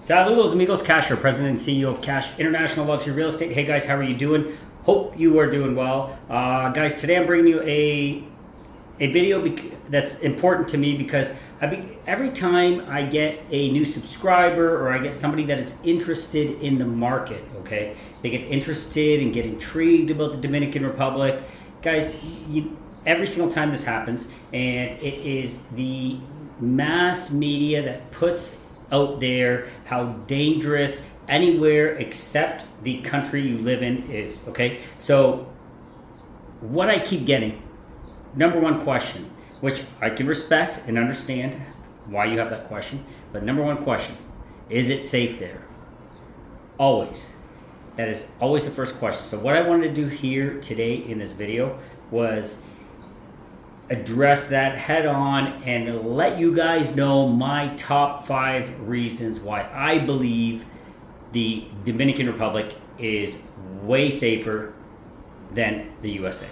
Saludos amigos, Kash, President and CEO of Kash International Luxury Real Estate. Hey guys, how are you doing? Hope you are doing well. Guys, today I'm bringing you a video that's important to me because every time I get a new subscriber or I get somebody that is interested in the market, okay, they get interested and get intrigued about the Dominican Republic. Guys, every single time this happens, and it is the mass media that puts out there how dangerous anywhere except the country you live in is, okay? So what I keep getting, number one question, which I can respect and understand why you have that question, but number one question, is it safe there? Always. That is always the first question. So what I wanted to do here today in this video was address that head on and let you guys know my top 5 reasons why I believe the Dominican Republic is way safer than the USA.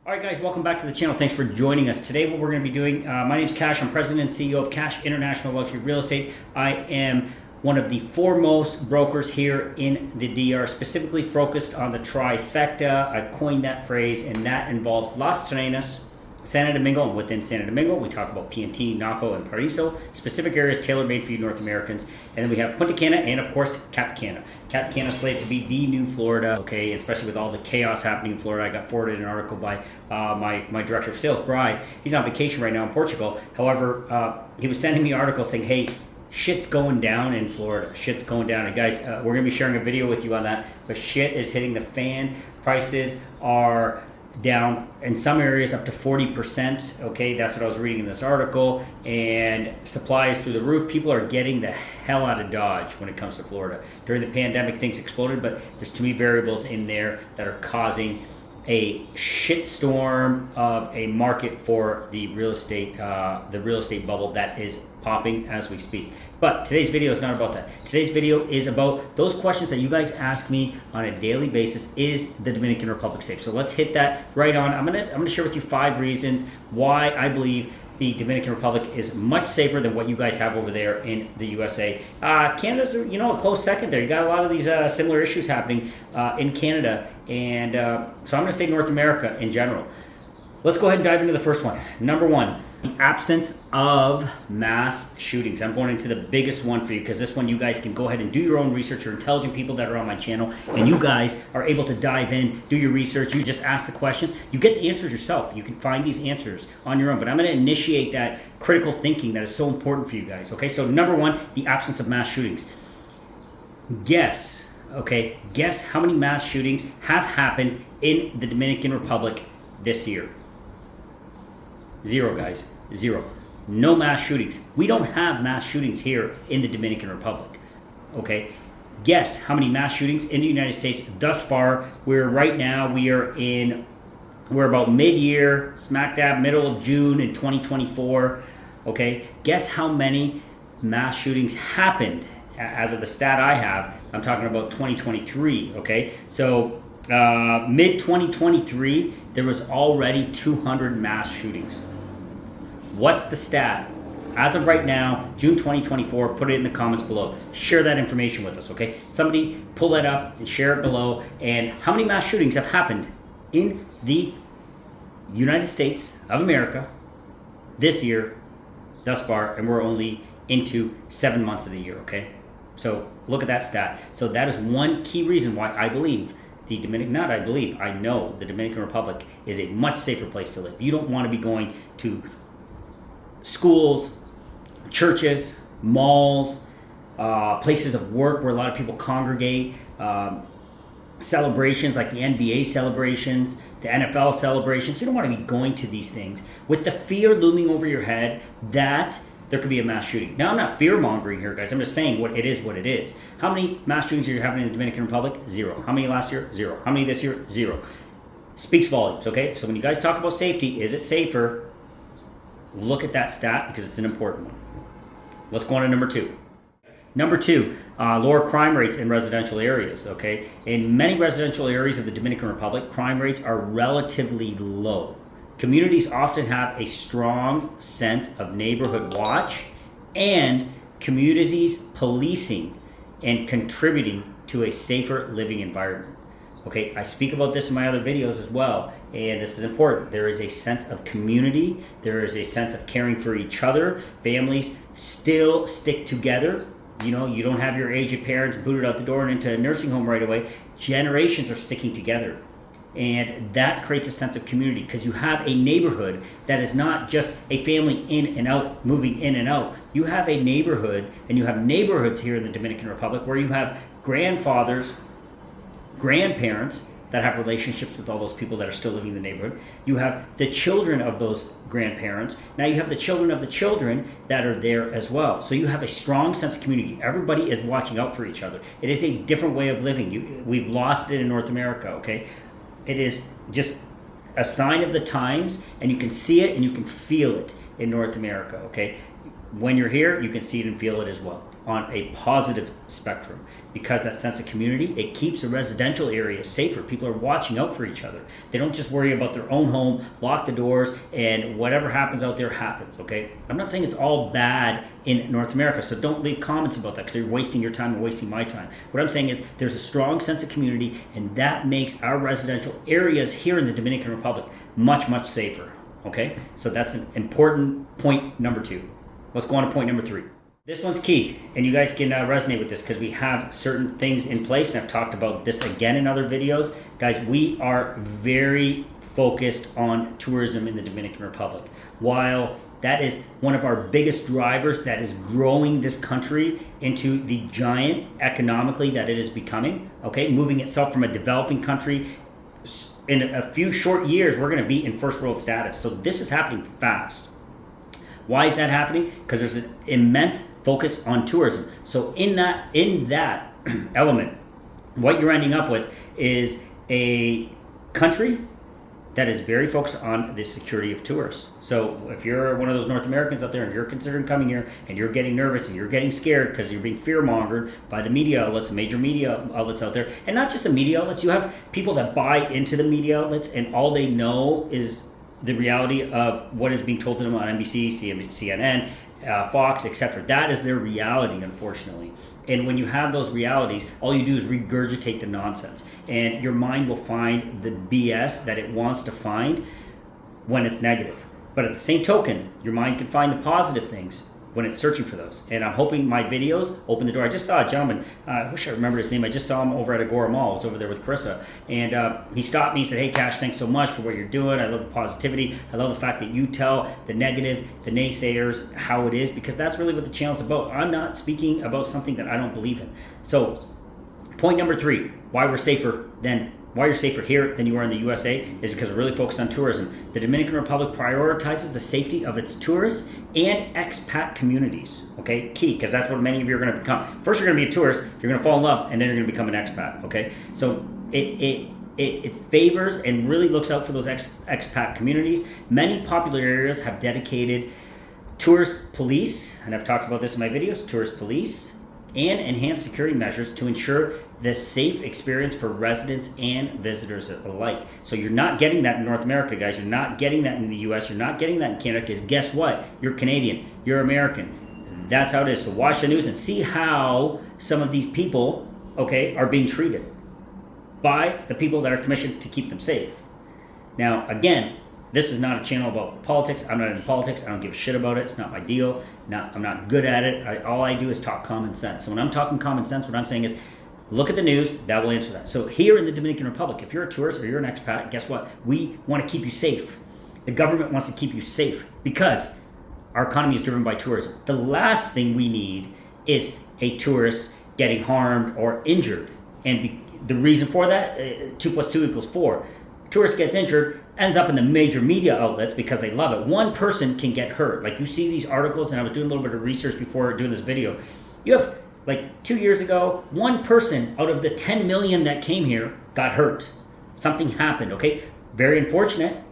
Alright guys, welcome back to the channel. Thanks for joining us. Today what we're going to be doing, my name is Kash. I'm President and CEO of Kash International Luxury Real Estate. I am one of the foremost brokers here in the DR, specifically focused on the trifecta. I've coined that phrase, and that involves Las Terrenas, Santo Domingo, and within Santo Domingo, we talk about PNT, Naco, and Paraiso, specific areas tailor-made for you North Americans. And then we have Punta Cana and, of course, Cap Cana. Cap Cana slated to be the new Florida, okay, especially with all the chaos happening in Florida. I got forwarded an article by my director of sales, Bri. He's on vacation right now in Portugal. However, he was sending me articles saying, hey, shit's going down in Florida. Shit's going down. And guys, we're going to be sharing a video with you on that. But shit is hitting the fan. Prices are down in some areas up to 40%. Okay, that's what I was reading in this article. And supply is through the roof. People are getting the hell out of Dodge when it comes to Florida. During the pandemic, things exploded, but there's too many variables in there that are causing a shitstorm of a market for the real estate bubble that is popping as we speak. But today's video is not about that. Today's video is about those questions that you guys ask me on a daily basis. Is the Dominican Republic safe? So let's hit that right on. I'm gonna share with you 5 reasons why I believe the Dominican Republic is much safer than what you guys have over there in the USA. Canada's, a close second there. You got a lot of these similar issues happening in Canada, and so I'm going to say North America in general. Let's go ahead and dive into the first one. Number 1, the absence of mass shootings. I'm going into the biggest one for you because this one you guys can go ahead and do your own research. You're intelligent people that are on my channel, and you guys are able to dive in, do your research. You just ask the questions. You get the answers yourself. You can find these answers on your own, but I'm going to initiate that critical thinking that is so important for you guys. Okay, so number 1, the absence of mass shootings. Guess how many mass shootings have happened in the Dominican Republic this year? 0, guys. 0. No mass shootings. We don't have mass shootings here in the Dominican Republic. Okay? Guess how many mass shootings in the United States thus far. We're about mid-year, smack dab middle of June in 2024. Okay? Guess how many mass shootings happened as of the stat I have. I'm talking about 2023. Okay? So mid-2023, there was already 200 mass shootings. What's the stat? As of right now, June 2024, put it in the comments below. Share that information with us, okay? Somebody pull that up and share it below. And how many mass shootings have happened in the United States of America this year thus far? And we're only into 7 months of the year, okay? So look at that stat. So that is one key reason why I believe I know the Dominican Republic is a much safer place to live. You don't want to be going to schools, churches, malls, places of work where a lot of people congregate, celebrations like the NBA celebrations, the NFL celebrations. You don't want to be going to these things with the fear looming over your head that there could be a mass shooting. Now, I'm not fear-mongering here, guys. I'm just saying what it is. How many mass shootings are you having in the Dominican Republic? 0. How many last year? 0. How many this year? 0. speaks volumes, okay? So when you guys talk about safety, is it safer? Look at that stat because it's an important one. Let's go on to number two. Number two, lower crime rates in residential areas, okay? In many residential areas of the Dominican Republic, crime rates are relatively low. Communities often have a strong sense of neighborhood watch and communities policing and contributing to a safer living environment. Okay, I speak about this in my other videos as well, and this is important. There is a sense of community. There is a sense of caring for each other. Families still stick together. You know, you don't have your aged parents booted out the door and into a nursing home right away. Generations are sticking together. And that creates a sense of community because you have a neighborhood that is not just a family in and out, moving in and out. You have a neighborhood, and you have neighborhoods here in the Dominican Republic where you have grandfathers, grandparents that have relationships with all those people that are still living in the neighborhood. You have the children of those grandparents. Now you have the children of the children that are there as well. So you have a strong sense of community. Everybody is watching out for each other. It is a different way of living. We've lost it in North America, okay? It is just a sign of the times, and you can see it and you can feel it in North America, okay? When you're here, you can see it and feel it as well on a positive spectrum, because that sense of community, it keeps a residential area safer. People are watching out for each other. They don't just worry about their own home, lock the doors, and whatever happens out there happens, okay? I'm not saying it's all bad in North America, so don't leave comments about that because you're wasting your time and wasting my time. What I'm saying is there's a strong sense of community, and that makes our residential areas here in the Dominican Republic much, much safer, okay? So that's an important point number two. Let's go on to point number three. This one's key, and you guys can resonate with this because we have certain things in place, and I've talked about this again in other videos. Guys, we are very focused on tourism in the Dominican Republic. While that is one of our biggest drivers that is growing this country into the giant economically that it is becoming, okay? Moving itself from a developing country. In a few short years, we're going to be in first world status. So this is happening fast. Why is that happening? Because there's an immense focus on tourism. So in that element, what you're ending up with is a country that is very focused on the security of tourists. So if you're one of those North Americans out there and you're considering coming here and you're getting nervous and you're getting scared because you're being fear-mongered by the media outlets, major media outlets out there, and not just the media outlets, you have people that buy into the media outlets and all they know is the reality of what is being told to them on NBC, CNN, Fox, etc. That is their reality, unfortunately. And when you have those realities, all you do is regurgitate the nonsense. And your mind will find the BS that it wants to find when it's negative. But at the same token, your mind can find the positive things when it's searching for those. And I'm hoping my videos open the door. I just saw a gentleman, I wish I remember his name. I just saw him over at Agora Mall. I was over there with Carissa. And he stopped me and said, "Hey, Kash, thanks so much for what you're doing. I love the positivity. I love the fact that you tell the negative, the naysayers, how it is, because that's really what the channel's about. I'm not speaking about something that I don't believe in." So point number three, why you're safer here than you are in the USA is because we're really focused on tourism. The Dominican Republic prioritizes the safety of its tourists and expat communities. Okay, key, because that's what many of you are going to become. First, you're going to be a tourist, you're going to fall in love, and then you're going to become an expat. Okay, so it favors and really looks out for those expat communities. Many popular areas have dedicated tourist police, and I've talked about this in my videos, tourist police, and enhanced security measures to ensure the safe experience for residents and visitors alike. So you're not getting that in North America, guys. You're not getting that in the US. You're not getting that in Canada, because guess what? You're Canadian. You're American. That's how it is. So watch the news and see how some of these people, okay, are being treated by the people that are commissioned to keep them safe. Now, again, this is not a channel about politics. I'm not in politics. I don't give a shit about it. It's not my deal. I'm not good at it. All I do is talk common sense. So when I'm talking common sense, what I'm saying is, look at the news, that will answer that. So here in the Dominican Republic, if you're a tourist or you're an expat, guess what? We want to keep you safe. The government wants to keep you safe because our economy is driven by tourism. The last thing we need is a tourist getting harmed or injured. And the reason for that, 2 + 2 = 4. Tourist gets injured, ends up in the major media outlets because they love it. One person can get hurt. Like you see these articles, and I was doing a little bit of research before doing this video. You have, like 2 years ago, one person out of the 10 million that came here got hurt. Something happened, okay? Very unfortunate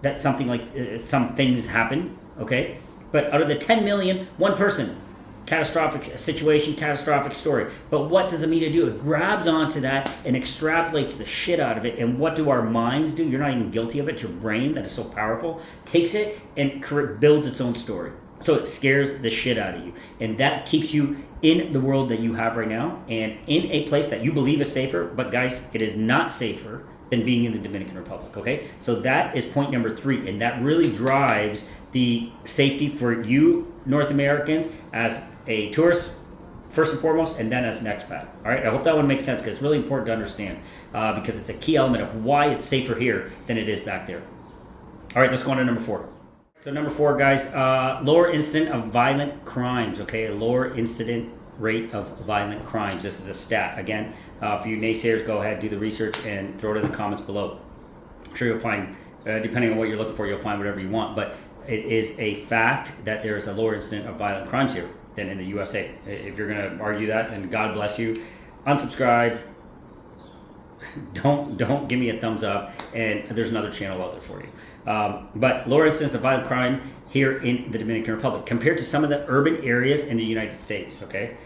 that something like some things happen, okay? But out of the 10 million, one person, catastrophic situation, catastrophic story. But what does the media do? It grabs onto that and extrapolates the shit out of it. And what do our minds do? You're not even guilty of it. Your brain, that is so powerful, takes it and builds its own story. So it scares the shit out of you. And that keeps you in the world that you have right now and in a place that you believe is safer. But guys, it is not safer than being in the Dominican Republic, okay? So that is point number 3, and that really drives the safety for you North Americans as a tourist, first and foremost, and then as an expat, all right? I hope that one makes sense, because it's really important to understand, because it's a key element of why it's safer here than it is back there. All right, let's go on to number 4. So number 4, guys, lower incident of violent crimes, okay? A lower incident rate of violent crimes. This is a stat. Again, for you naysayers, go ahead, do the research, and throw it in the comments below. I'm sure you'll find, depending on what you're looking for, you'll find whatever you want. But it is a fact that there is a lower incident of violent crimes here than in the USA. If you're going to argue that, then God bless you. Unsubscribe. Don't give me a thumbs up. And there's another channel out there for you. But lower incidence of violent crime here in the Dominican Republic compared to some of the urban areas in the United States, okay?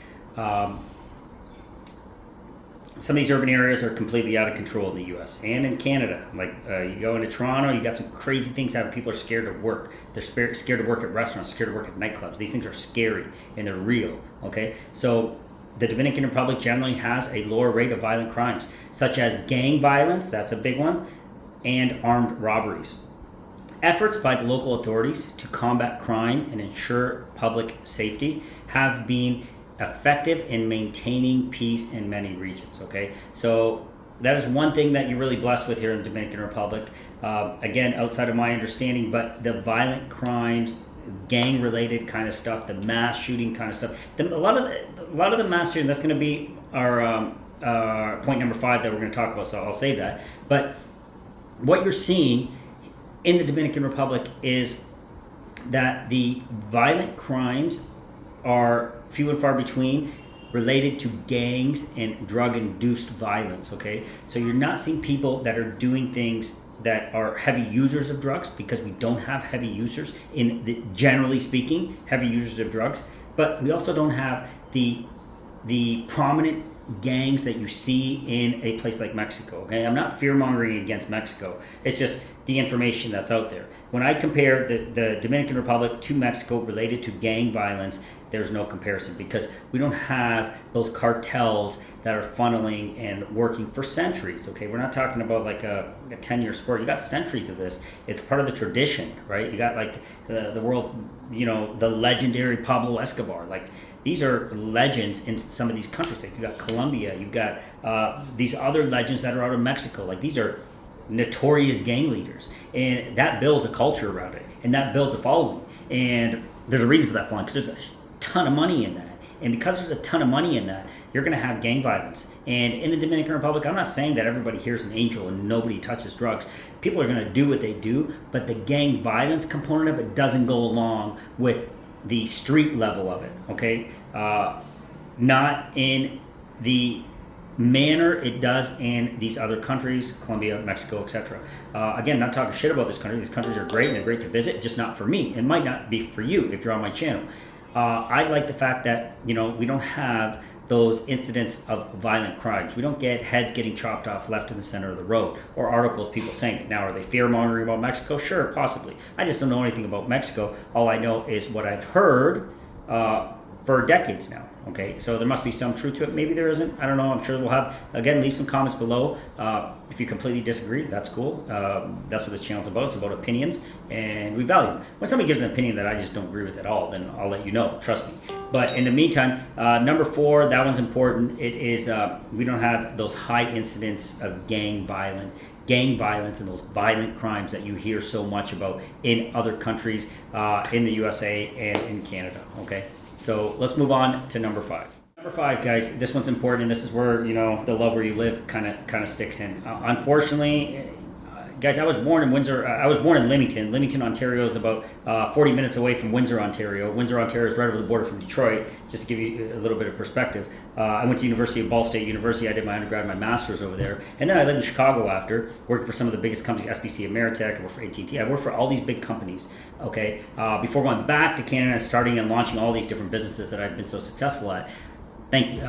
Some of these urban areas are completely out of control in the U.S. and in Canada. Like you go into Toronto, you got some crazy things happening. People are scared to work. They're scared to work at restaurants, scared to work at nightclubs. These things are scary and they're real, okay? So the Dominican Republic generally has a lower rate of violent crimes, such as gang violence, that's a big one, and armed robberies. Efforts by the local authorities to combat crime and ensure public safety have been effective in maintaining peace in many regions, okay? So that is one thing that you're really blessed with here in the Dominican Republic. Again, outside of my understanding, but the violent crimes, gang-related kind of stuff, the mass shooting kind of stuff, a lot of the mass shooting, that's going to be our point number 5 that we're going to talk about, so I'll save that. But what you're seeing in the Dominican Republic is that the violent crimes are few and far between related to gangs and drug-induced violence, okay? So you're not seeing people that are doing things that are heavy users of drugs, because we don't have heavy users generally speaking, heavy users of drugs, but we also don't have the prominent gangs that you see in a place like Mexico, okay? I'm not fear-mongering against Mexico. It's just the information that's out there. When I compare the Dominican Republic to Mexico related to gang violence, there's no comparison, because we don't have those cartels that are funneling and working for centuries, okay? We're not talking about like a 10-year sport. You got centuries of this. It's part of the tradition, right? You got like the world, the legendary Pablo Escobar. Like, these are legends in some of these countries. Like, you got Colombia, you got these other legends that are out of Mexico. Like, these are notorious gang leaders, and that builds a culture around it, and that builds a following. And there's a reason for that following, because there's a ton of money in that. And because there's a ton of money in that, you're going to have gang violence. And in the Dominican Republic, I'm not saying that everybody here's an angel and nobody touches drugs. People are going to do what they do, but the gang violence component of it doesn't go along with the street level of it, okay? Not in the manner it does in these other countries, Colombia, Mexico, etc. Again, not talking shit about this country. These countries are great and they're great to visit, just not for me. It might not be for you if you're on my channel. I like the fact that, we don't have those incidents of violent crimes. We don't get heads getting chopped off left in the center of the road, or articles people saying it. Now, are they fear-mongering about Mexico? Sure, possibly. I just don't know anything about Mexico. All I know is what I've heard for decades now. Okay, so there must be some truth to it. Maybe there isn't. I don't know. I'm sure we'll have. Again, leave some comments below. If you completely disagree, that's cool. That's what this channel's about. It's about opinions, and we value them. When somebody gives an opinion that I just don't agree with at all, then I'll let you know. Trust me. But in the meantime, number 4, that one's important. It is we don't have those high incidents of gang violence and those violent crimes that you hear so much about in other countries, in the USA and in Canada. Okay. So let's move on to number 5. Number 5, guys, this one's important, and this is where, the love where you live kind of sticks in. Unfortunately, guys, I was born in Windsor. I was born in Leamington. Leamington, Ontario is about 40 minutes away from Windsor, Ontario. Windsor, Ontario is right over the border from Detroit. Just to give you a little bit of perspective, I went to University of Ball State University. I did my undergrad and my master's over there. And then I lived in Chicago after, worked for some of the biggest companies, SBC, Ameritech. I worked for AT&T. I worked for all these big companies, okay, before going back to Canada and starting and launching all these different businesses that I've been so successful at. Thank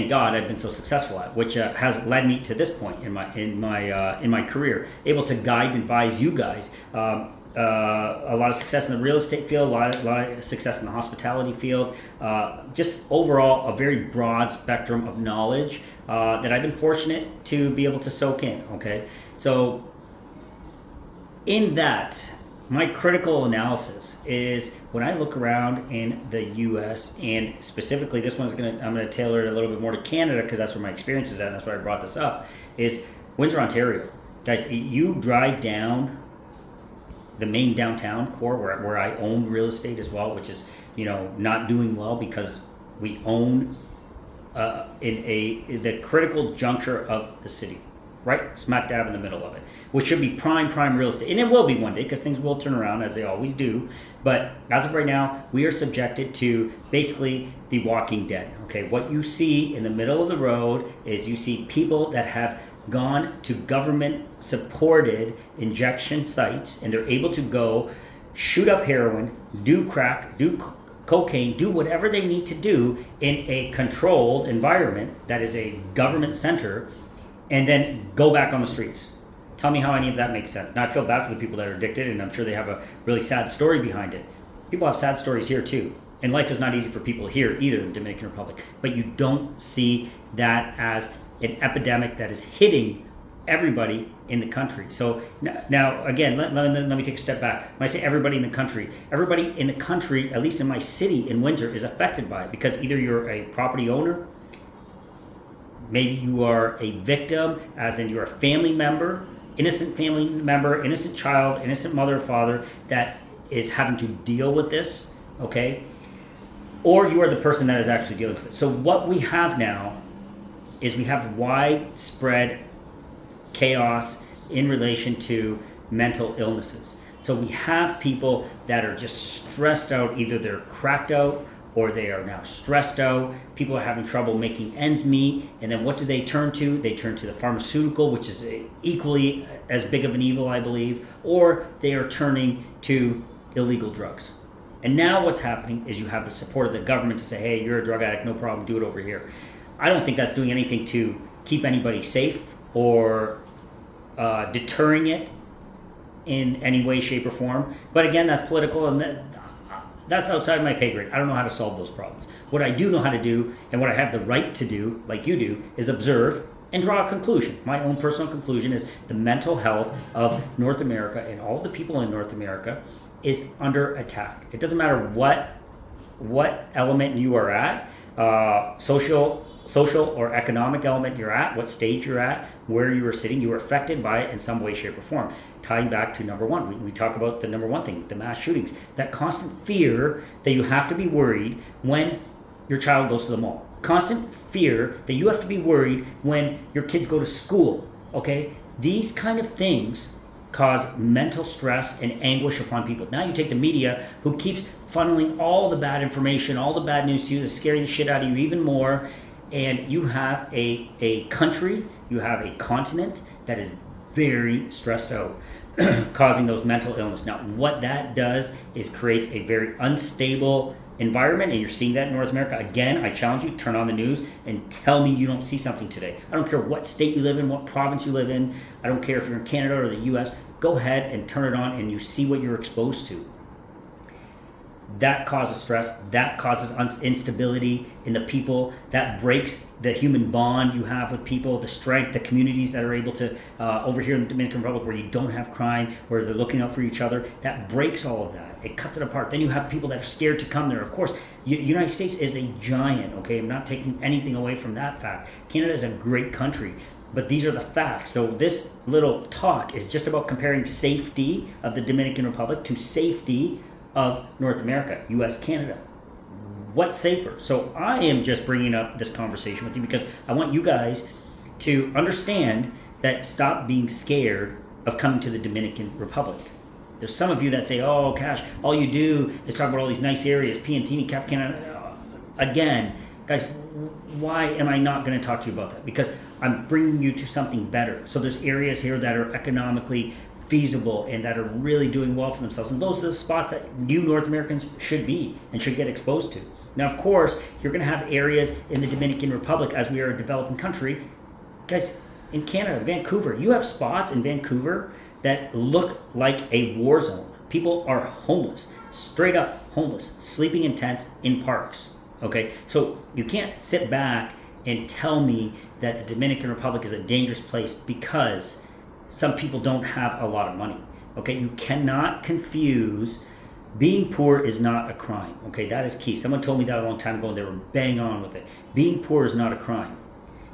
God I've been so successful at, which has led me to this point in my career, able to guide and advise you guys. A lot of success in the real estate field, a lot of success in the hospitality field, just overall a very broad spectrum of knowledge that I've been fortunate to be able to soak in. Okay, so in that, my critical analysis is when I look around in the U.S. and specifically this one's I'm gonna tailor it a little bit more to Canada because that's where my experience is at. And that's why I brought this up. Is Windsor, Ontario, guys? You drive down the main downtown core where I own real estate as well, which is not doing well because we own in the critical juncture of the city. Right smack dab in the middle of it, which should be prime real estate. And it will be one day because things will turn around as they always do. But as of right now, we are subjected to basically the walking dead. Okay, what you see in the middle of the road is you see people that have gone to government supported injection sites and they're able to go shoot up heroin, do crack, do cocaine, do whatever they need to do in a controlled environment that is a government center, and then go back on the streets. Tell me how any of that makes sense. Now, I feel bad for the people that are addicted, and I'm sure they have a really sad story behind it. People have sad stories here too, and life is not easy for people here either in the Dominican Republic. But you don't see that as an epidemic that is hitting everybody in the country. So now again, let me take a step back. When I say everybody in the country, at least in my city in Windsor, is affected by it because either you're a property owner, maybe you are a victim, as in you're a family member, innocent child, innocent mother or father that is having to deal with this, okay? Or you are the person that is actually dealing with it. So what we have now is we have widespread chaos in relation to mental illnesses. So we have people that are just stressed out, either they're cracked out or they are now stressed out. People are having trouble making ends meet. And then what do they turn to? They turn to the pharmaceutical, which is equally as big of an evil, I believe, or they are turning to illegal drugs. And now what's happening is you have the support of the government to say, hey, you're a drug addict, no problem, do it over here. I don't think that's doing anything to keep anybody safe or deterring it in any way, shape, or form. But again, that's political, and that's outside my pay grade. I don't know how to solve those problems. What I do know how to do, and what I have the right to do, like you do, is observe and draw a conclusion. My own personal conclusion is the mental health of North America and all the people in North America is under attack. It doesn't matter what element you are at, social or economic element you're at, what stage you're at, where you are sitting, you are affected by it in some way, shape, or form. Tying back to number one, we talk about the number one thing, the mass shootings, that constant fear that you have to be worried when your child goes to the mall. Constant fear that you have to be worried when your kids go to school, okay? These kind of things cause mental stress and anguish upon people. Now you take the media, who keeps funneling all the bad information, all the bad news to you, that's scaring the shit out of you even more, and you have a country, you have a continent that is very stressed out, causing those mental illness. Now, what that does is creates a very unstable environment, and you're seeing that in North America. Again, I challenge you, turn on the news and tell me you don't see something today. I don't care what state you live in, what province you live in. I don't care if you're in Canada or the US. Go ahead and turn it on and you see what you're exposed to. That causes stress, that causes instability in the people, that breaks the human bond you have with people, the strength, the communities that are able to, over here in the Dominican Republic where you don't have crime, where they're looking out for each other, that breaks all of that. It cuts it apart. Then you have people that are scared to come there. Of course, United States is a giant, okay? I'm not taking anything away from that fact. Canada is a great country, but these are the facts. So this little talk is just about comparing safety of the Dominican Republic to safety of North America, US, Canada. What's safer? So I am just bringing up this conversation with you because I want you guys to understand that stop being scared of coming to the Dominican Republic. There's some of you that say, oh, Kash, all you do is talk about all these nice areas, Piantini, Cap Canada. Again, guys, why am I not going to talk to you about that? Because I'm bringing you to something better. So there's areas here that are economically feasible and that are really doing well for themselves. And those are the spots that you North Americans should be and should get exposed to. Now, of course, you're going to have areas in the Dominican Republic, as we are a developing country. Guys, in Canada, Vancouver, you have spots in Vancouver that look like a war zone. People are homeless, straight up homeless, sleeping in tents in parks. Okay, so you can't sit back and tell me that the Dominican Republic is a dangerous place because some people don't have a lot of money. Okay, you cannot confuse. Being poor is not a crime. Okay, that is key. Someone told me that a long time ago and they were bang on with it. Being poor is not a crime.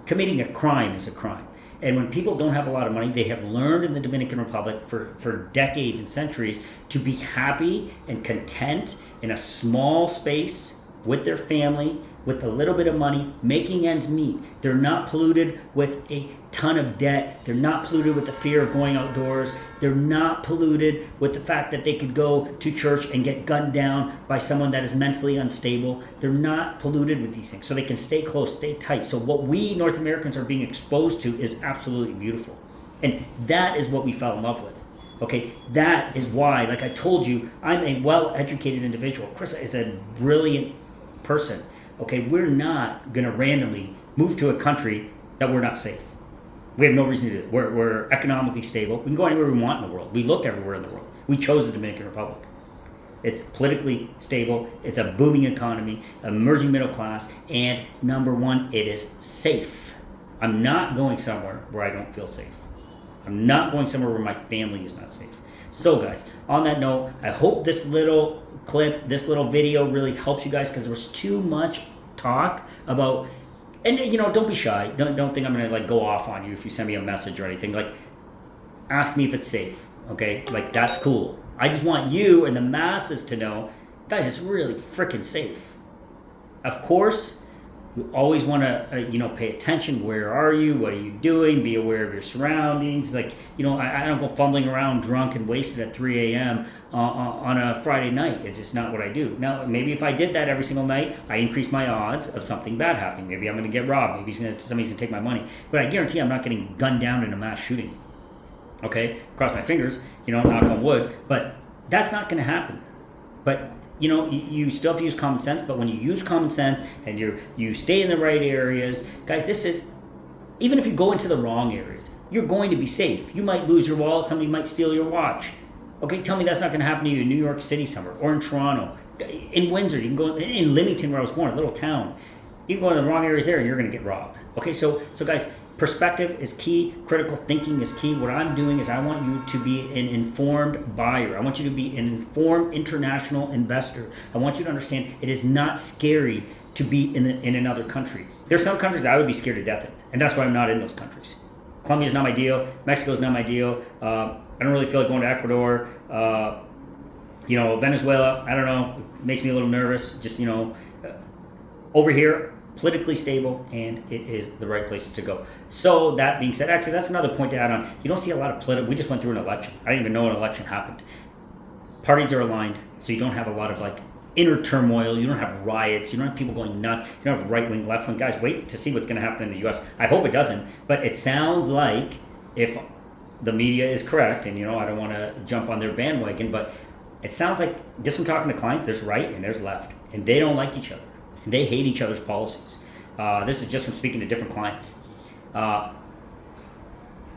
Committing a crime is a crime. And when people don't have a lot of money, they have learned in the Dominican Republic for decades and centuries to be happy and content in a small space with their family, with a little bit of money, making ends meet. They're not polluted with a ton of debt. They're not polluted with the fear of going outdoors. They're not polluted with the fact that they could go to church and get gunned down by someone that is mentally unstable. They're not polluted with these things. So they can stay close, stay tight. So what we North Americans are being exposed to is absolutely beautiful. And that is what we fell in love with. Okay, that is why, like I told you, I'm a well-educated individual. Chris is a brilliant person. Okay, we're not going to randomly move to a country that we're not safe. We have no reason to do it. We're economically stable. We can go anywhere we want in the world. We looked everywhere in the world. We chose the Dominican Republic. It's politically stable. It's a booming economy, emerging middle class, and number one, it is safe. I'm not going somewhere where I don't feel safe. I'm not going somewhere where my family is not safe. So guys, on that note, I hope this little clip, this little video really helps you guys, because there was too much talk about. And don't be shy. Don't think I'm gonna like go off on you if you send me a message or anything. Like, ask me if it's safe. Okay, like that's cool. I just want you and the masses to know, guys, it's really freaking safe. Of course, you always want to pay attention. Where are you? What are you doing? Be aware of your surroundings. Like I don't go fumbling around drunk and wasted at 3 a.m. On a Friday night. It's just not what I do. Now, maybe if I did that every single night, I increase my odds of something bad happening. Maybe I'm going to get robbed. Maybe somebody's going to take my money. But I guarantee I'm not getting gunned down in a mass shooting. Okay? Cross my fingers, knock on wood. But that's not going to happen. But, you still have to use common sense. But when you use common sense and you stay in the right areas, guys, even if you go into the wrong areas, you're going to be safe. You might lose your wallet. Somebody might steal your watch. Okay, tell me that's not going to happen to you in New York City somewhere, or in Toronto, in Windsor. You can go in Leamington, where I was born, a little town. You can go in the wrong areas there, and you're going to get robbed. Okay, so guys, perspective is key. Critical thinking is key. What I'm doing is I want you to be an informed buyer. I want you to be an informed international investor. I want you to understand it is not scary to be in another country. There's some countries that I would be scared to death in, and that's why I'm not in those countries. Colombia's not my deal. Mexico's not my deal. I don't really feel like going to Ecuador. Venezuela, I don't know. It makes me a little nervous. Just, over here, politically stable, and it is the right places to go. So that being said, actually, that's another point to add on. You don't see a lot of political. We just went through an election. I didn't even know an election happened. Parties are aligned, so you don't have a lot of inner turmoil. You don't have riots. You don't have people going nuts. You don't have right wing, left wing. Guys, wait to see what's going to happen in the U.S. I hope it doesn't, but it sounds like, if the media is correct, and I don't want to jump on their bandwagon, but it sounds like, just from talking to clients, there's right and there's left, and they don't like each other. And they hate each other's policies. This is just from speaking to different clients.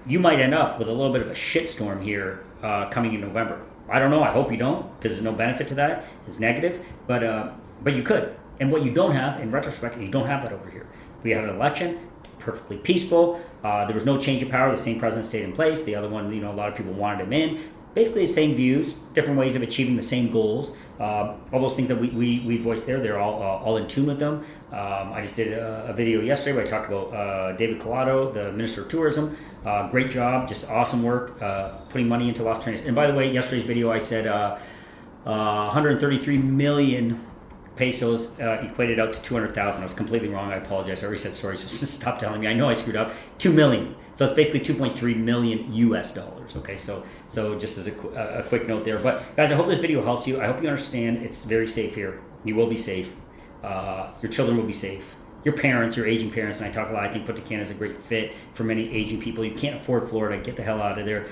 You might end up with a little bit of a shitstorm here coming in November. I don't know. I hope you don't, because there's no benefit to that. It's negative, but you could. And what you don't have, in retrospect, you don't have that over here. We had an election, perfectly peaceful. There was no change of power. The same president stayed in place. The other one, a lot of people wanted him in. Basically the same views, different ways of achieving the same goals. All those things that we voiced there, they're all in tune with them. I just did a video yesterday where I talked about David Collado, the Minister of Tourism. Great job, just awesome work, putting money into Los Trenes. And by the way, yesterday's video I said 133 million pesos equated out to 200,000. I was completely wrong. I apologize. I already said sorry, so stop telling me. I know I screwed up. 2 million. So it's basically 2.3 million US dollars. Okay, so just as a quick note there. But guys, I hope this video helps you. I hope you understand it's very safe here. You will be safe. Your children will be safe. Your parents, your aging parents, and I talk a lot. I think Punta Cana is a great fit for many aging people. You can't afford Florida. Get the hell out of there.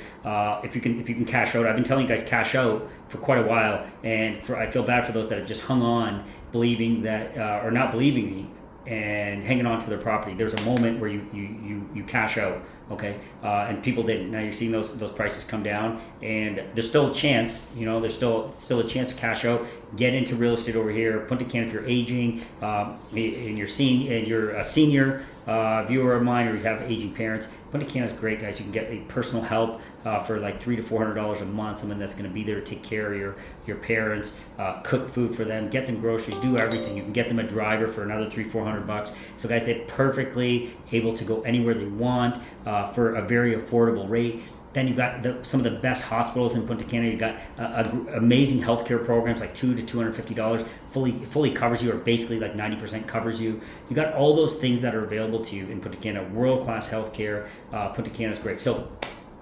If you can cash out. I've been telling you guys cash out for quite a while, and I feel bad for those that have just hung on, believing that or not believing me and hanging on to their property. There's a moment where you cash out, okay, and people didn't. Now you're seeing those prices come down, and there's still a chance. There's still a chance to cash out. Get into real estate over here. Punta Cana, if you're aging, and you're a senior viewer of mine, or you have aging parents, Punta Cana is great, guys. You can get a personal help for like $300 to $400 a month. Someone that's going to be there to take care of your parents, cook food for them, get them groceries, do everything. You can get them a driver for another $300-400. So guys, they're perfectly able to go anywhere they want for a very affordable rate. Then you've got some of the best hospitals in Punta Cana. You've got amazing healthcare programs, like $200 to $250 fully covers you, or basically like 90% covers you. You got all those things that are available to you in Punta Cana. World-class healthcare. Punta Cana is great. So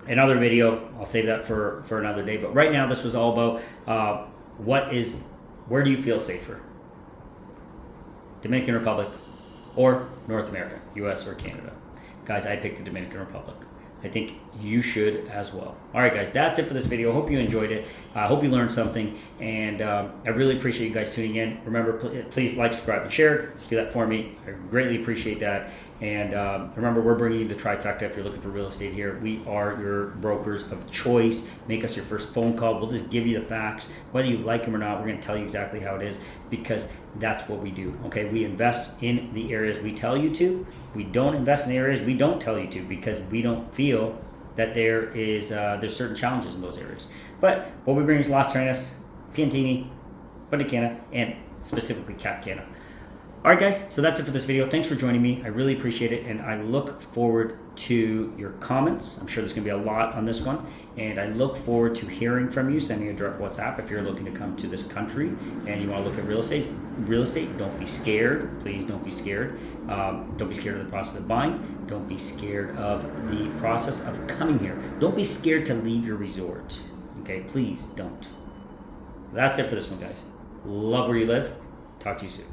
another video, I'll save that for another day. But right now, this was all about where do you feel safer? Dominican Republic or North America, US or Canada? Guys, I picked the Dominican Republic. I think you should as well. All right, guys, that's it for this video. I hope you enjoyed it. I hope you learned something, and I really appreciate you guys tuning in. Remember, please like, subscribe, and share. Do that for me. I greatly appreciate that. And remember, we're bringing you the trifecta if you're looking for real estate here. We are your brokers of choice. Make us your first phone call. We'll just give you the facts. Whether you like them or not, we're going to tell you exactly how it is, because that's what we do. Okay, we invest in the areas we tell you to. We don't invest in the areas we don't tell you to, because we don't feel that there's certain challenges in those areas. But what we bring is Las Terrenas, Piantini, Punta Cana, and specifically Cap Cana. All right, guys, so that's it for this video. Thanks for joining me. I really appreciate it, and I look forward to your comments. I'm sure there's going to be a lot on this one, and I look forward to hearing from you. Send me a direct WhatsApp if you're looking to come to this country and you want to look at real estate. Don't be scared. Please don't be scared. Don't be scared of the process of buying. Don't be scared of the process of coming here. Don't be scared to leave your resort. Okay, please don't. That's it for this one, guys. Love where you live. Talk to you soon.